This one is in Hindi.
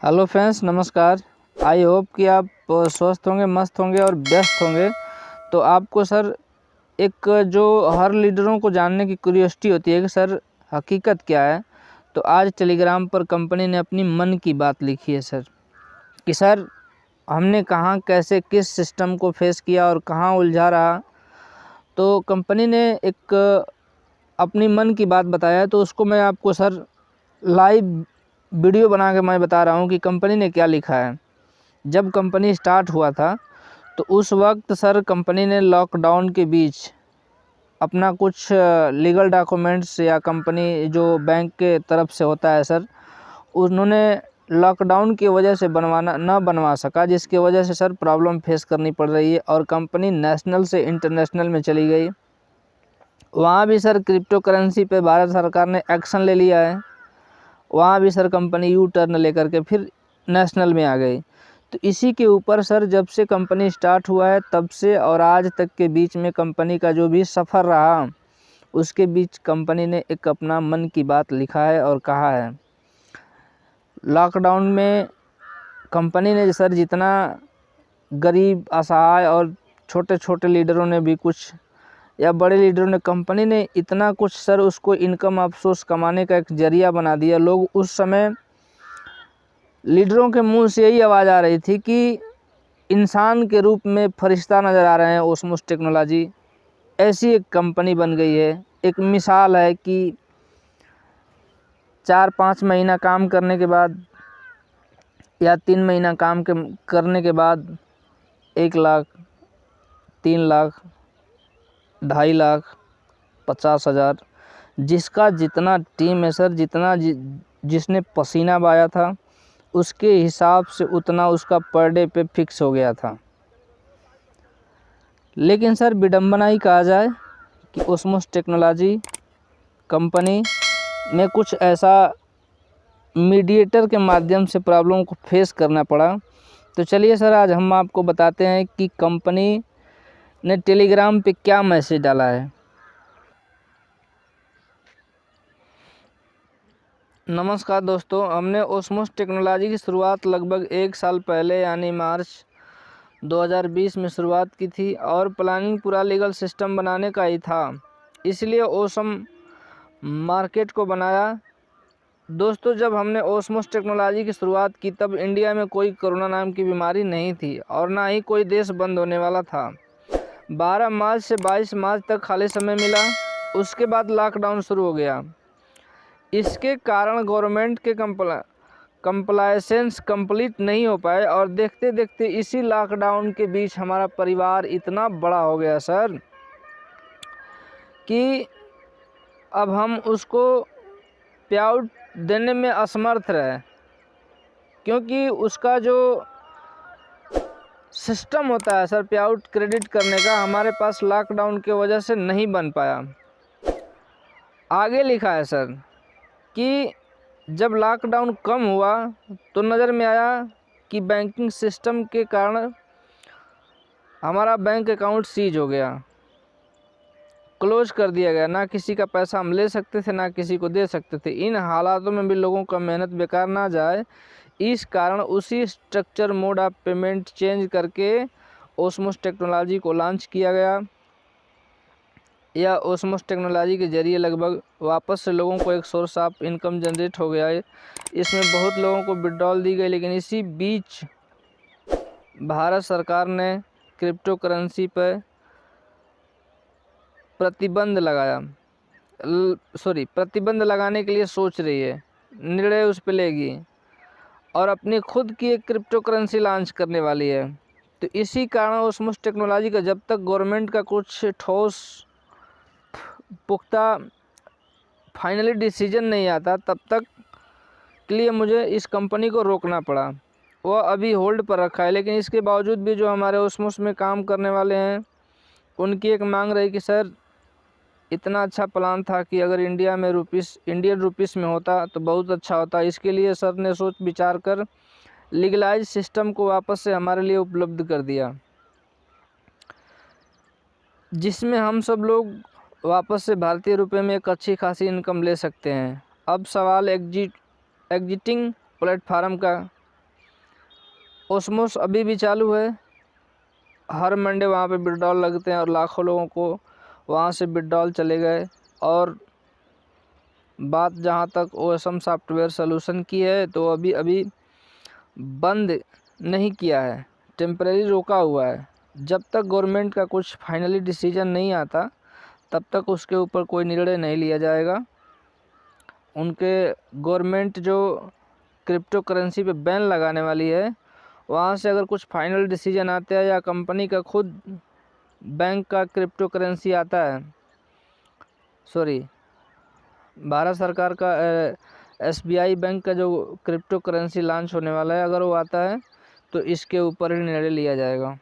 हेलो फ्रेंड्स, नमस्कार। आई होप कि आप स्वस्थ होंगे, मस्त होंगे और व्यस्त होंगे। तो आपको सर एक जो हर लीडरों को जानने की क्यूरियोसिटी होती है कि सर हकीकत क्या है। तो आज टेलीग्राम पर कंपनी ने अपनी मन की बात लिखी है सर, कि सर हमने कहाँ कैसे किस सिस्टम को फेस किया और कहाँ उलझा रहा। तो कंपनी ने एक अपनी मन की बात बताया, तो उसको मैं आपको सर लाइव वीडियो बना के मैं बता रहा हूँ कि कंपनी ने क्या लिखा है। जब कंपनी स्टार्ट हुआ था तो उस वक्त सर कंपनी ने लॉकडाउन के बीच अपना कुछ लीगल डॉक्यूमेंट्स या कंपनी जो बैंक के तरफ से होता है सर, उन्होंने लॉकडाउन की वजह से बनवा सका, जिसकी वजह से सर प्रॉब्लम फेस करनी पड़ रही है और कंपनी नेशनल से इंटरनेशनल में चली गई। वहाँ भी सर क्रिप्टो करेंसी पे भारत सरकार ने एक्शन ले लिया है। वहाँ भी सर कंपनी यू टर्न लेकर के फिर नेशनल में आ गई। तो इसी के ऊपर सर जब से कंपनी स्टार्ट हुआ है तब से और आज तक के बीच में कंपनी का जो भी सफ़र रहा, उसके बीच कंपनी ने एक अपना मन की बात लिखा है और कहा है। लॉकडाउन में कंपनी ने सर जितना गरीब, असहाय और छोटे छोटे लीडरों ने भी कुछ, या बड़े लीडरों ने, कंपनी ने इतना कुछ सर उसको इनकम ऑफ सोर्स कमाने का एक जरिया बना दिया। लोग उस समय लीडरों के मुंह से यही आवाज़ आ रही थी कि इंसान के रूप में फरिश्ता नज़र आ रहे हैं ओस्मोस टेक्नोलॉजी। ऐसी एक कंपनी बन गई है। एक मिसाल है कि 4-5 महीना काम करने के बाद या 3 महीना काम करने के बाद 1 लाख, 3 लाख, 2.5 लाख, 50,000, जिसका जितना टीम है सर, जिसने पसीना बहाया था, उसके हिसाब से उतना उसका पर डे पे फिक्स हो गया था। लेकिन सर विडंबना ही कहा जाए कि ओस्मोस टेक्नोलॉजी कंपनी में कुछ ऐसा मीडिएटर के माध्यम से प्रॉब्लम को फेस करना पड़ा। तो चलिए सर, आज हम आपको बताते हैं कि कंपनी ने टेलीग्राम पे क्या मैसेज डाला है। नमस्कार दोस्तों, हमने ओस्मोस टेक्नोलॉजी की शुरुआत लगभग 1 साल पहले यानी मार्च 2020 में शुरुआत की थी और प्लानिंग पूरा लीगल सिस्टम बनाने का ही था, इसलिए ओसम मार्केट को बनाया। दोस्तों, जब हमने ओस्मोस टेक्नोलॉजी की शुरुआत की तब इंडिया में कोई कोरोना नाम की बीमारी नहीं थी और ना ही कोई देश बंद होने वाला था। 12 मार्च से 22 मार्च तक खाली समय मिला, उसके बाद लॉकडाउन शुरू हो गया। इसके कारण गवर्नमेंट के कंप्लायंस कंप्लीट नहीं हो पाए और देखते देखते इसी लॉकडाउन के बीच हमारा परिवार इतना बड़ा हो गया सर कि अब हम उसको पे आउट देने में असमर्थ रहे, क्योंकि उसका जो सिस्टम होता है सर पे आउट क्रेडिट करने का, हमारे पास लॉकडाउन की वजह से नहीं बन पाया। आगे लिखा है सर कि जब लॉकडाउन कम हुआ तो नज़र में आया कि बैंकिंग सिस्टम के कारण हमारा बैंक अकाउंट सीज हो गया, क्लोज कर दिया गया। ना किसी का पैसा हम ले सकते थे, ना किसी को दे सकते थे। इन हालातों में भी लोगों का मेहनत बेकार ना जाए, इस कारण उसी structure mode of payment change करके ओस्मोस टेक्नोलॉजी को लॉन्च किया गया। या ओस्मोस टेक्नोलॉजी के ज़रिए लगभग वापस से लोगों को एक सोर्स ऑफ इनकम जनरेट हो गया है। इसमें बहुत लोगों को विड्रॉल दी गई, लेकिन इसी बीच भारत सरकार ने क्रिप्टो करेंसी पर प्रतिबंध लगाने के लिए सोच रही है, निर्णय उस पर लेगी और अपनी खुद की एक क्रिप्टो करेंसी लॉन्च करने वाली है। तो इसी कारण ओस्मोस टेक्नोलॉजी का जब तक गवर्नमेंट का कुछ ठोस पुख्ता फाइनली डिसीजन नहीं आता तब तक के लिए मुझे इस कंपनी को रोकना पड़ा। वह अभी होल्ड पर रखा है, लेकिन इसके बावजूद भी जो हमारे ओस्मोस में काम करने वाले हैं उनकी एक मांग रही कि सर इतना अच्छा प्लान था कि अगर इंडियन रुपीस में होता तो बहुत अच्छा होता। इसके लिए सर ने सोच विचार कर लीगलाइज सिस्टम को वापस से हमारे लिए उपलब्ध कर दिया, जिसमें हम सब लोग वापस से भारतीय रुपये में एक अच्छी खासी इनकम ले सकते हैं। अब सवाल एग्जिटिंग प्लेटफार्म का ओस्मोस अभी भी चालू है, हर मंडे वहाँ पे विड्रॉल लगते हैं और लाखों लोगों को वहाँ से विड्रॉल चले गए। और बात जहाँ तक OSM सॉफ्टवेयर सॉल्यूशन की है, तो अभी बंद नहीं किया है, टेम्परेरी रोका हुआ है। जब तक गवर्नमेंट का कुछ फाइनली डिसीजन नहीं आता तब तक उसके ऊपर कोई निर्णय नहीं लिया जाएगा। उनके गवर्नमेंट जो क्रिप्टो करेंसी पे बैन लगाने वाली है, वहाँ से अगर कुछ फाइनल डिसीजन आता है या कंपनी का खुद बैंक का क्रिप्टो करेंसी आता है, सॉरी भारत सरकार का SBI बैंक का जो क्रिप्टो करेंसी लॉन्च होने वाला है, अगर वो आता है तो इसके ऊपर ही निर्णय लिया जाएगा।